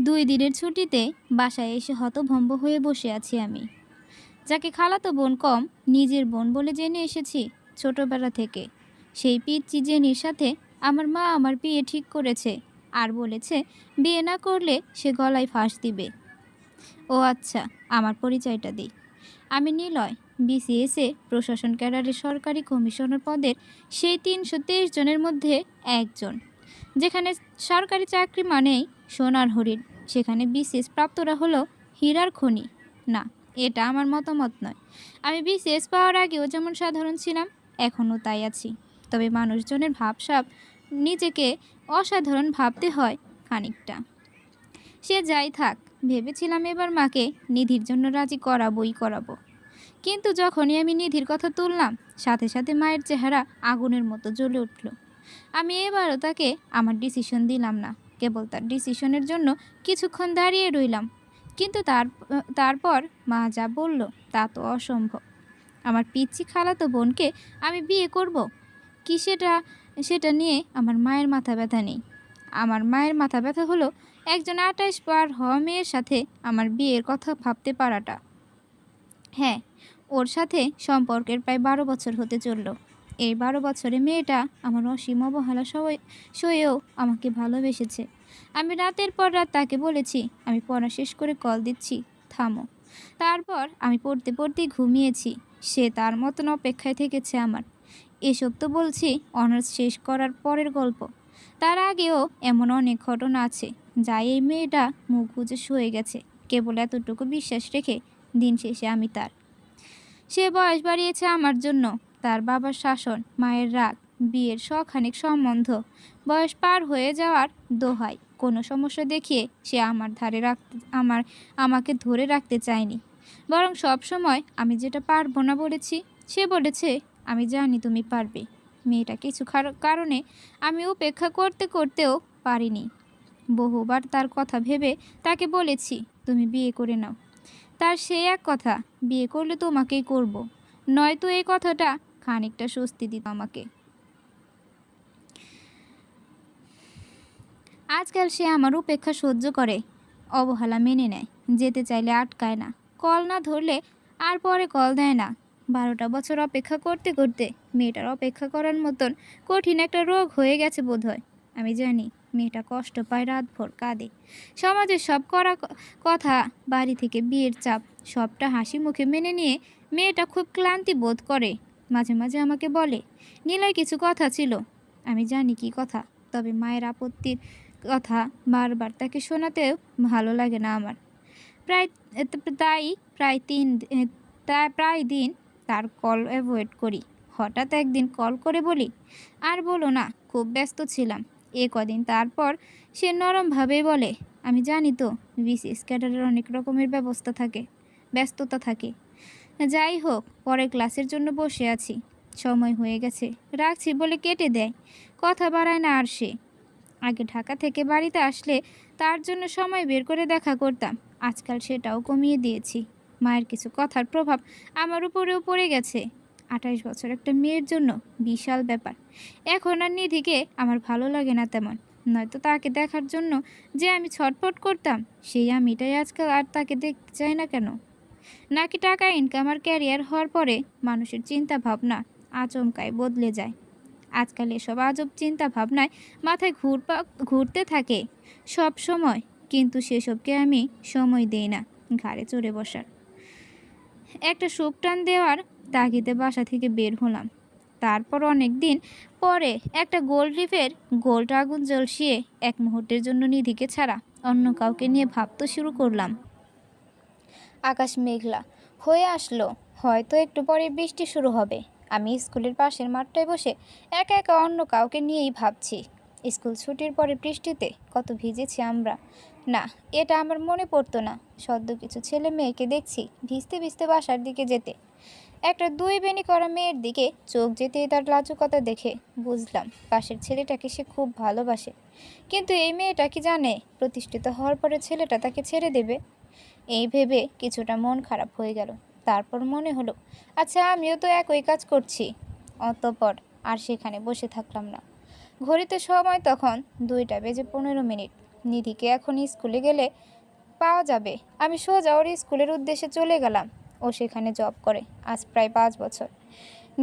2 দিনের ছুটিতে বাসায় এসে হতভম্ব হয়ে বসে আছি আমি। যাকে খালাতো বোন কম, নিজের বোন বলে জেনে এসেছি ছোটবেলা থেকে। সেই পিচ্চি জেনির সাথে আমার মা আমার বিয়ে ঠিক করেছে আর বলেছে বিয়ে না করলে সে গলায় ফাঁস দিবে। ও আচ্ছা, আমার পরিচয়টা দিই। আমি নিলয়, বিসিএসে প্রশাসন ক্যাডারের সরকারি কমিশনার পদের সেই ৩২৩ জনের মধ্যে একজন। যেখানে সরকারি চাকরি মানেই সোনার হরিণ, সেখানে বিসিএস প্রাপ্তরা হলো হীরার খনি। না, এটা আমার মতামত নয়। আমি বিসিএস পাওয়ার আগেও যেমন সাধারণ ছিলাম, এখনও তাই আছি। তবে মানুষজনের ভাবসাব নিজেকে অসাধারণ ভাবতে হয় খানিকটা। সে যাই থাক, ভেবেছিলাম এবার মাকে নিধির জন্য রাজি করাবো। কিন্তু যখনই আমি নিধির কথা তুললাম, সাথে সাথে মায়ের চেহারা আগুনের মতো জ্বলে উঠল। আমি এবারও তাকে আমার ডিসিশন দিলাম না, কেবল তার ডিসিশনের জন্য কিছুক্ষণ দাঁড়িয়ে রইলাম। কিন্তু তারপর মা যা বলল তা তো অসম্ভব। আমার পিচ্চি খালাতো বোনকে আমি বিয়ে করব কি, সেটা নিয়ে আমার মায়ের মাথা ব্যথা নেই। আমার মায়ের মাথা ব্যথা হলো একজন 28 পার হওয়া মেয়ের সাথে আমার বিয়ের কথা ভাবতে পারাটা। হ্যাঁ, ওর সাথে সম্পর্কের প্রায় 12 বছর হতে চলল। এই 12 বছরে মেয়েটা আমার অসীম অবহেলা সয়েও আমাকে ভালোবেসেছে। আমি রাতের পর রাত তাকে বলেছি আমি পড়া শেষ করে কল দিচ্ছি, থামো। তারপর আমি পড়তে পড়তেই ঘুমিয়েছি। সে তার মতন অপেক্ষায় থেকেছে আমার। এসব তো বলছি অনার্স শেষ করার পরের গল্প। তার আগেও এমন অনেক ঘটনা আছে যা এই মেয়েটা মুখ বুজে সয়ে গেছে। কেবল এতটুকু বিশ্বাস রেখে দিন শেষে আমি তার। সে বয়স বাড়িয়েছে আমার জন্য। তার বাবার শাসন, মায়ের রাগ, বিয়ের শখানেক সম্বন্ধ, বয়স পার হয়ে যাওয়ার দোহাই, কোনো সমস্যা দেখিয়ে সে আমাকে ধরে রাখতে চায়নি। বরং সব সময় আমি যেটা পারবো না বলেছি, সে বলেছে আমি জানি তুমি পারবে। মেয়েটা কিছু কারণে আমি উপেক্ষা করতেও পারিনি। বহুবার তার কথা ভেবে তাকে বলেছি তুমি বিয়ে করে নাও। তার সে এক কথা, বিয়ে করলে তোমাকেই করব। নয়তো এই কথাটা খানিকটা স্বস্তি দিত আমাকে। আজকাল সে আমার উপেক্ষা সহ্য করে, অবহেলা মেনে নেয়, যেতে চাইলে আটকায় না, কল না ধরলে আর পরে কল দেয় না। 12টা বছর অপেক্ষা করতে করতে মেয়েটার অপেক্ষা করার মতন কঠিন একটা রোগ হয়ে গেছে বোধহয়। আমি জানি মেয়েটা কষ্ট পায়, রাতভর কাঁদে। সমাজের সব কথা, বাড়ি থেকে বিয়ের চাপ, সবটা হাসি মুখে মেনে নিয়ে মেয়েটা খুব ক্লান্তি বোধ করে। মাঝে মাঝে আমাকে বলে নিলয় কিছু কথা ছিল। আমি জানি কি কথা, তবে মায়ের আপত্তির কথা বারবার তাকে শোনাতেও ভালো লাগে না আমার। প্রায় তাই প্রায় দিন তার কল অ্যাভয়েড করি। হঠাৎ একদিন কল করে বলি আর বলো না, খুব ব্যস্ত ছিলাম। কদিন তারপর সে নরমভাবেই বলে আমি জানি তো, বিসিএস ক্যাডারের অনেক রকমের ব্যস্ততা থাকে। যাই হোক, পরে ক্লাসের জন্য বসে আছি, সময় হয়ে গেছে, রাখছি বলে কেটে দেয়। কথা বাড়ায় না আর সে। আগে ঢাকা থেকে বাড়িতে আসলে তার জন্য সময় বের করে দেখা করতাম, আজকাল সেটাও কমিয়ে দিয়েছি। মায়ের কিছু কথার প্রভাব আমার উপরেও পড়ে গেছে। 28 বছর একটা মেয়ের জন্য বিশাল ব্যাপার। এখন আর নিধিকে আমার ভালো লাগে না তেমন। নয়তো তাকে দেখার জন্য যে আমি ছটফট করতাম, সেই আমিটাই আজকাল আর তাকে দেখতে চাই না কেন? নাকি টাকা ইনকাম আর ক্যারিয়ার হওয়ার পরে মানুষের চিন্তা ভাবনা আচমকায় বদলে যায়? আজকাল এসব আজব চিন্তা ভাবনায় মাথায় ঘুরতে থাকে সব সময়, কিন্তু সেসবকে আমি সময় দেই না ঘাড়ে চড়ে বসার। একটা সুখ টান দেওয়ার তাগিদে বাসা থেকে বের হলাম। তারপর অনেক দিন পরে একটা গোল্ড রিফের গোল্ড আগুন জ্বলসিয়ে এক মুহূর্তের জন্য নিধিকে ছাড়া অন্য কাউকে নিয়ে ভাবতে শুরু করলাম। আকাশ মেঘলা হয়ে আসলো, হয়তো একটু পরে বৃষ্টি শুরু হবে। আমি স্কুলের পাশের মাঠটায় বসে একা একা অন্য কাউকে নিয়েই ভাবছি। স্কুল ছুটির পরে বৃষ্টিতে কত ভিজেছি আমরা। না, এটা আমার মনে পড়তো না। সদ্য কিছু ছেলে মেয়েকে দেখছি ভিজতে ভিজতে বাসার দিকে যেতে। একটা 2 বেনি করা মেয়ের দিকে চোখ যেতেই তার লাজুকতা দেখে বুঝলাম পাশের ছেলেটাকে সে খুব ভালোবাসে। কিন্তু এই মেয়েটা কি জানে প্রতিষ্ঠিত হওয়ার পরে ছেলেটা তাকে ছেড়ে দেবে? এই ভেবে কিছুটা মন খারাপ হয়ে গেল। তারপর মনে হলো আচ্ছা, আমিও তো একই কাজ করছি। অতঃপর আর সেখানে বসে থাকলাম না। ঘড়িতে সময় তখন 2টা বেজে 15 মিনিট। নিধিকে এখন স্কুলে গেলে পাওয়া যাবে। আমি সোজা ওর স্কুলের উদ্দেশ্যে চলে গেলাম। ও সেখানে জব করে আজ প্রায় 5 বছর।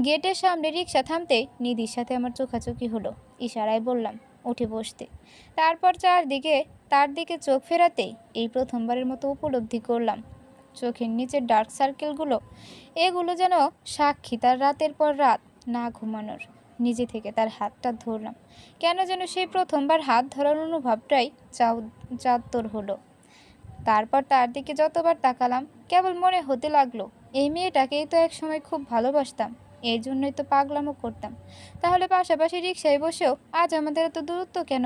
গেটের সামনে রিক্সা থামতেই নিধির সাথে আমার চোখাচোখি হলো। ইশারায় বললাম উঠে বসতে। তারপর তার দিকে চোখ ফেরাতেই এই প্রথমবারের মতো উপলব্ধি করলাম চোখের নিচের ডার্ক সার্কেলগুলো, এগুলো যেন সাক্ষী তার রাতের পর রাত না ঘুমানোর। নিজে থেকে তার হাতটা ধরলাম। কেন যেন সেই প্রথমবার হাত ধরার অনুভবটাই চাউত্তর হলো। তারপর তার দিকে যতবার তাকালাম কেবল মনে হতে লাগলো এই মেয়েটাকেই তো একসময় খুব ভালোবাসতাম, এই জন্যই তো পাগলামো করতাম। তাহলে পাশাপাশি রিক্সায় বসেও আজ আমাদের এত দূরত্ব কেন?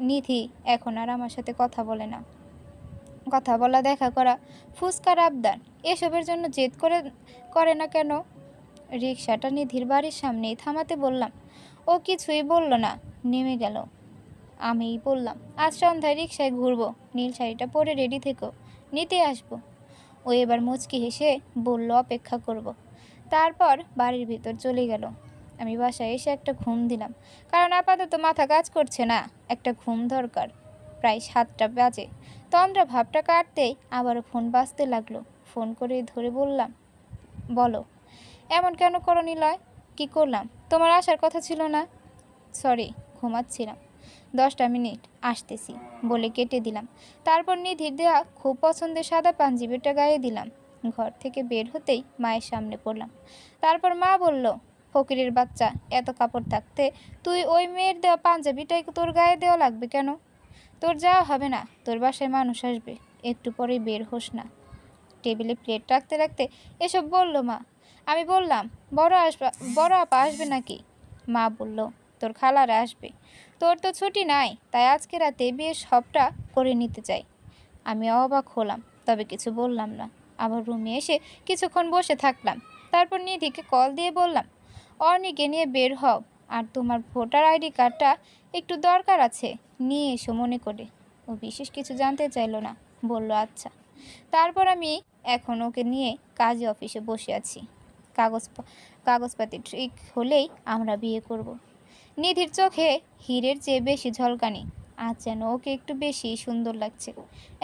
নিধি এখন আর আমার সাথে কথা বলে না। কথা বলা, দেখা করা, ফুসকার আবদার এসবের জন্য জেদ করে না কেন? রিক্সাটা নিধির বাড়ির সামনেই থামাতে বললাম। ও কিছুই বলল না, নেমে গেল। আমিই বললাম আজ সন্ধ্যায় রিক্সায় ঘুরবো, নীল শাড়িটা পরে রেডি থেকো, নিতে আসবো। ও এবার মুচকি হেসে বলল অপেক্ষা করব। তারপর বাড়ির ভিতর চলে গেল। আমি বাসায় এসে একটা ঘুম দিলাম, কারণ আপাতত মাথা কাজ করছে না, একটা ঘুম দরকার। প্রায় 7টা বাজে। তন্দ্রা ভাবটা কাটতেই আবারও ফোন বাজতে লাগলো। ফোন করে ধরে বললাম, বলো। এমন কেন করো নিলয়? কি করলাম? তোমার আসার কথা ছিল না? সরি, ঘুমাচ্ছিলাম। 10টা মিনিট, আসতেছি বলে কেটে দিলাম। তারপর নিধির দেওয়া খুব পছন্দের সাদা পাঞ্জাবিটা গায়ে দিলাম। ঘর থেকে বের হতেই মায়ের সামনে পড়লাম। তারপর মা বলল, ফকিরের বাচ্চা, এত কাপড় থাকতে তুই ওই মেয়ের দেওয়া পাঞ্জাবিটাই তোর গায়ে দেওয়া লাগবে কেন? তোর যাওয়া হবে না, তোর বাসায় মানুষ আসবে, একটু পরেই বের হোস না। টেবিলে প্লেট রাখতে রাখতে এসব বলল মা। আমি বললাম, বড় আপা আসবে নাকি? মা বলল, তোর খালারা আসবে, তোর তো ছুটি নাই, তাই আজকে রাতে বিয়ে সবটা করে নিতে চাই। আমি অবাক হলাম, তবে কিছু বললাম না। আবার রুমে এসে কিছুক্ষণ বসে থাকলাম। তারপর নিধিকে কল দিয়ে বললাম, অর্ণিকে নিয়ে বের হও, আর তোমার ভোটার আইডি কার্ডটা একটু দরকার আছে, নিয়ে এসো মনে করে। ও বিশেষ কিছু জানতে চাইলো না, বলল আচ্ছা। তারপর আমি এখন ওকে নিয়ে কাজী অফিসে বসে আছি। কাগজপাতি ঠিক হলেই আমরা বিয়ে করব। নিধির চোখে হীরের চেয়ে বেশি ঝলকানি। আজ যেন ওকে একটু বেশি সুন্দর লাগছে,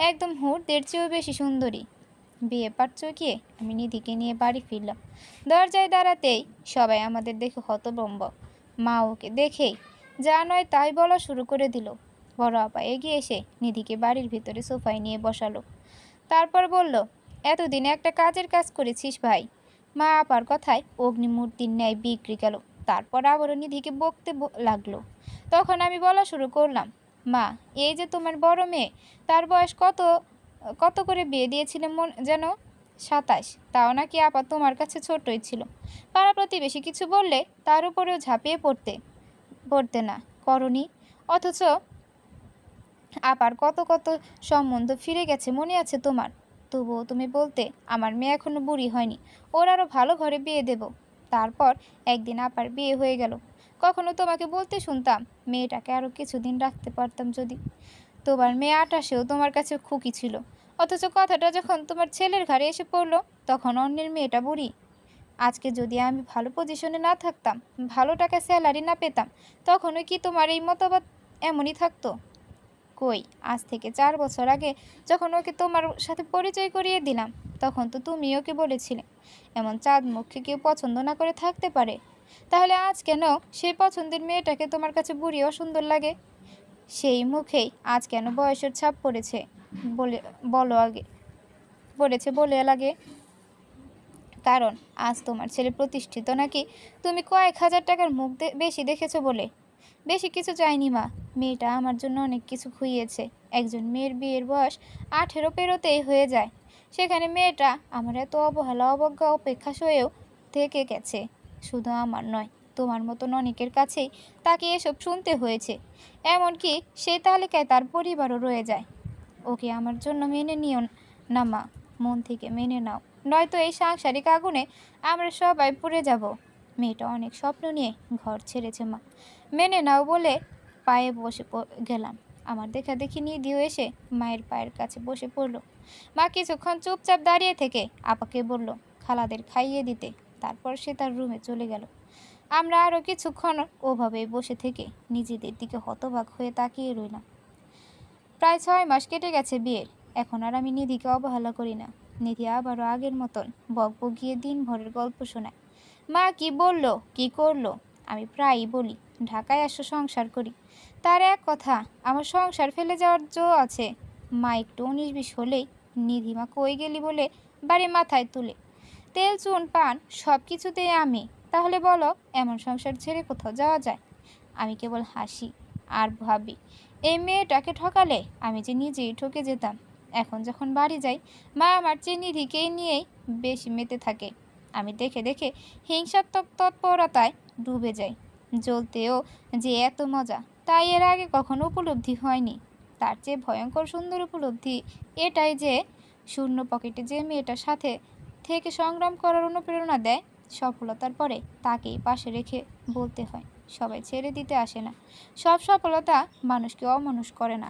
একদম হুড়দের চেয়েও বেশি সুন্দরী। বিয়ে পাট চুকিয়ে আমি নিধিকে নিয়ে বাড়ি ফিরলাম। দরজায় দাঁড়াতেই সবাই আমাদের দেখে হতভম্ব। মা ওকে দেখেই যা নয় তাই বলা শুরু করে দিল। বড় আপা এগিয়ে এসে নিধিকে বাড়ির ভিতরে সোফায় নিয়ে বসালো। তারপর বলল, এতদিনে একটা কাজের কাজ করেছিস ভাই। মা আপার কথায় অগ্নিমূর্তির ন্যায় বিক্রি গেল। তারপর আবারও নিধিকে বকতে লাগলো। তখন আমি বলা শুরু করলাম, মা, এই যে তোমার বড় মেয়ে, তার বয়স কত কত করে বিয়ে দিয়েছিলে যেন? 27। তাও নাকি আপা তোমার কাছে ছোটই ছিল। পাড়া প্রতিবেশী কিছু বললে তার উপরেও ঝাঁপিয়ে পড়তে না করনি। অথচ আপার কত কত সম্বন্ধ ফিরে গেছে মনে আছে তোমার? তবুও তুমি বলতে আমার মেয়ে এখনো বুড়ি হয়নি, ওর আরও ভালো ঘরে বিয়ে দেব। তারপর একদিন আপার বিয়ে হয়ে গেল। কখনো তোমাকে বলতে শুনতাম, মেয়েটাকে আরও কিছুদিন রাখতে পারতাম যদি। তোমার মেয়ে 28-এও তোমার কাছে খুকি ছিল, অথচ কথাটা যখন তোমার ছেলের ঘাড়ে এসে পড়লো তখন অন্যের মেয়েটা বুড়ি। আজকে যদি আমি ভালো পজিশনে না থাকতাম, ভালো টাকা স্যালারি না পেতাম, তখনও কি তোমার এই মতবাদ এমনই থাকতো? কই, আজ থেকে 4 বছর আগে যখন ওকে তোমার সাথে পরিচয় করিয়ে দিলাম, তখন তো তুমি ওকে বলেছিলে এমন চাঁদ মুখকে কেউ পছন্দ না করে থাকতে পারে। তাহলে আজ কেন সেই পছন্দের মেয়েটাকে তোমার কাছে বুড়ি অসুন্দর লাগে? সেই মুখেই আজ কেন বয়সের ছাপ পড়েছে বলে লাগে? কারণ আজ তোমার ছেলে প্রতিষ্ঠিত নাকি তুমি কয়েক হাজার টাকার মুখ বেশি দেখেছো বলে? বেশি কিছু চাইনি মা, মেয়েটা আমার জন্য অনেক কিছু খুইয়েছে। একজন মেয়ের বিয়ের বয়স 18 পেরোতেই হয়ে যায়, সেখানে মেয়েটা আমার এত অবহেলা অবজ্ঞা উপেক্ষা সয়েও থেকে গেছে। শুধু আমার নয়, তোমার মতন অনেকের কাছেই তাকে এসব শুনতে হয়েছে। এমনকি সেই তালিকায় তার পরিবারও রয়ে যায়। ওকে আমার জন্য মেনে নিও না মা, মন থেকে মেনে নাও, নয়তো এই সাংসারিক আগুনে আমরা সবাই পুড়ে যাব। মেয়েটা অনেক স্বপ্ন নিয়ে ঘর ছেড়েছে মা, মেনে নাও বলে পায়ে বসে গেলাম। আমার দেখা দেখি নিধিও এসে মায়ের পায়ের কাছে বসে পড়ল। মা কিছুক্ষণ চুপচাপ দাঁড়িয়ে থেকে আপাকে বলল খালাদের খাইয়ে দিতে। তারপর সে তার রুমে চলে গেল। আমরা আরও কিছুক্ষণ ওভাবেই বসে থেকে নিজেদের দিকে হতবাক হয়ে তাকিয়ে রইলাম। প্রায় 6 মাস কেটে গেছে বিয়ের। এখন আর আমি নিধিকে অবহেলা করি না। নিধি আবারও আগের মতন বকবকিয়ে দিনভরের গল্প শোনায়। মা কি বললো, কি করলো। আমি প্রায়ই বলি ঢাকায় আসো, সংসার করি। তার এক কথা, আমার সংসার ফেলে যাওয়ার জো আছে। মা একটু 19-20 হলেই নিধিমা কই গেলি বলে বাড়ি মাথায় তুলে। তেল চুন পান সব কিছুতেই আমি। তাহলে বলো, এমন সংসার ছেড়ে কোথাও যাওয়া যায়? আমি কেবল হাসি আর ভাবি, এই মেয়েটাকে ঠকালে আমি যে নিজেই ঠকে যেতাম। এখন যখন বাড়ি যাই, মা আমার চেয়ে নিধিকেই নিয়েই বেশি মেতে থাকে। আমি দেখে দেখে হিংসাত্মক তৎপরতায় ডুবে যাই। জ্বলতেও যে এত মজা, তাই এর আগে কখনো উপলব্ধি হয়নি। তার চেয়ে ভয়ঙ্কর সুন্দর উপলব্ধি এটাই যে শূন্য পকেটে যে মেয়েটার সাথে থেকে সংগ্রাম করার অনুপ্রেরণা দেয়, সফলতার পরে তাকেই পাশে রেখে বলতে হয় সবাই ছেড়ে দিতে আসে না। সব সফলতা মানুষকে অমানুষ করে না।